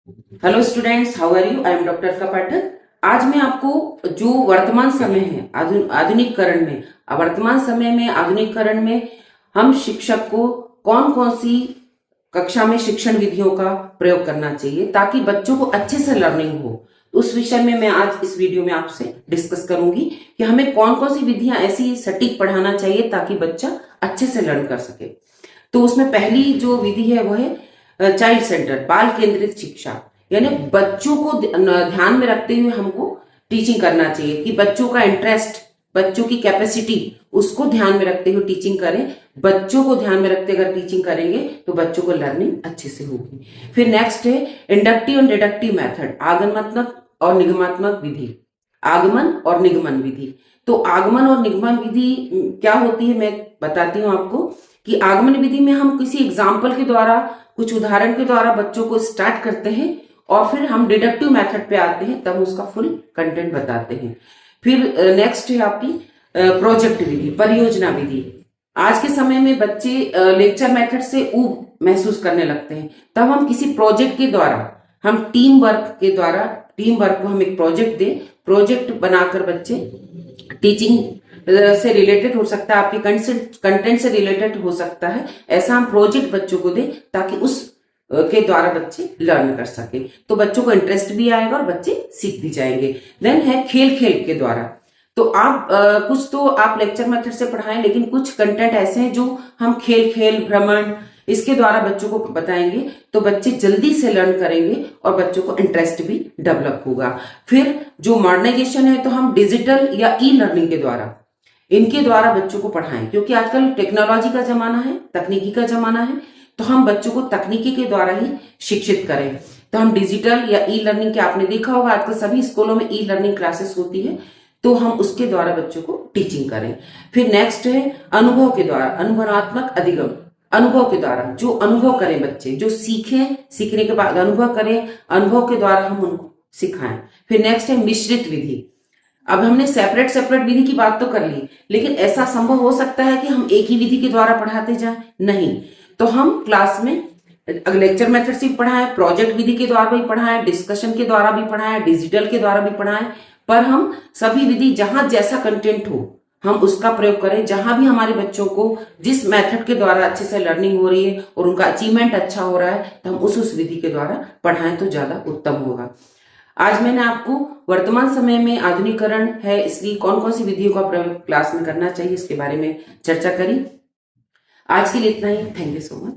Hello students, how are you? I am doctor का पाठक। आज मैं आपको जो वर्तमान समय है आधुनिकीकरण में वर्तमान समय में आधुनिकीकरण में हम शिक्षक को कौन कौन सी कक्षा में शिक्षण विधियों का प्रयोग करना चाहिए ताकि बच्चों को अच्छे से लर्निंग हो, उस विषय में मैं आज इस वीडियो में आपसे डिस्कस करूंगी कि हमें कौन कौन सी विधियां ऐसी सटीक पढ़ाना चाहिए ताकि बच्चा अच्छे से लर्न कर सके। तो उसमें पहली जो विधि है वो है चाइल्ड सेंटर, बाल केंद्रित शिक्षा। यानी बच्चों को ध्यान में रखते हुए हमको टीचिंग करना चाहिए कि बच्चों का इंटरेस्ट, बच्चों की कैपेसिटी, उसको ध्यान में रखते हुए टीचिंग करें। बच्चों को ध्यान में रखते अगर टीचिंग करेंगे तो बच्चों को लर्निंग अच्छे से होगी। फिर नेक्स्ट है इंडक्टिव एंड डिडक्टिव मेथड, आगमनात्मक और निगमात्मक विधि। आगमन और निगमन विधि। तो आगमन और निगमन विधि क्या होती है मैं बताती हूँ आपको कि आगमन विधि में हम किसी एग्जाम्पल के द्वारा, कुछ उदाहरण के द्वारा बच्चों को स्टार्ट करते हैं और फिर हम डिडक्टिव मेथड पे आते हैं, तब उसका फुल कंटेंट बताते हैं। फिर नेक्स्ट है आपकी प्रोजेक्ट विधि, परियोजना विधि। आज के समय में बच्चे लेक्चर मेथड से ऊब महसूस करने लगते हैं, तब हम किसी प्रोजेक्ट के द्वारा, हम टीम वर्क को हम एक प्रोजेक्ट दें, प्रोजेक्ट बनाकर बच्चे टीचिंग से रिलेटेड हो सकता है, आपके कंटेंट से रिलेटेड हो सकता है, ऐसा हम प्रोजेक्ट बच्चों को दें ताकि उस के द्वारा बच्चे लर्न कर सके, तो बच्चों को इंटरेस्ट भी आएगा और बच्चे सीख भी जाएंगे। देन है खेल खेल के द्वारा। तो आप कुछ तो आप लेक्चर मेथड से पढ़ाएं, लेकिन कुछ कंटेंट ऐसे हैं जो हम खेल खेल, भ्रमण, इसके द्वारा बच्चों को बताएंगे तो बच्चे जल्दी से लर्न करेंगे और बच्चों को इंटरेस्ट भी डेवलप होगा। फिर जो मॉडर्नाइजेशन है, तो हम डिजिटल या ई लर्निंग के द्वारा, इनके द्वारा बच्चों को पढ़ाएं, क्योंकि आजकल टेक्नोलॉजी का जमाना है, तकनीकी का जमाना है, तो हम बच्चों को तकनीकी के द्वारा ही शिक्षित करें। तो हम डिजिटल या ई लर्निंग के, आपने देखा होगा आजकल सभी स्कूलों में ई लर्निंग क्लासेस होती है, तो हम उसके द्वारा बच्चों को टीचिंग करें। फिर नेक्स्ट है अनुभव के द्वारा, अनुभवात्मक अधिगम। अनुभव के द्वारा जो अनुभव करें बच्चे, जो सीखें, सीखने के बाद अनुभव करें, अनुभव के द्वारा हम उनको सिखाएं। फिर नेक्स्ट है मिश्रित विधि। अब हमने सेपरेट सेपरेट विधि की बात तो कर ली, लेकिन ऐसा संभव हो सकता है कि हम एक ही विधि के द्वारा पढ़ाते जाएं? नहीं, तो हम क्लास में लेक्चर मेथड से भी पढ़ाएं, प्रोजेक्ट विधि के द्वारा भी पढ़ाएं, डिस्कशन के द्वारा भी पढ़ाएं, डिजिटल के द्वारा भी पढ़ाएं, पर हम सभी विधि जहां जैसा कंटेंट हो हम उसका प्रयोग करें। जहां भी हमारे बच्चों को जिस मेथड के द्वारा अच्छे से लर्निंग हो रही है और उनका अचीवमेंट अच्छा हो रहा है, तो हम उस विधि के द्वारा पढ़ाएं तो ज्यादा उत्तम होगा। आज मैंने आपको वर्तमान समय में आधुनिकीकरण है, इसलिए कौन कौन सी विधियों का प्रयोग क्लास में करना चाहिए इसके बारे में चर्चा करी। आज के लिए इतना ही। Thank you so much.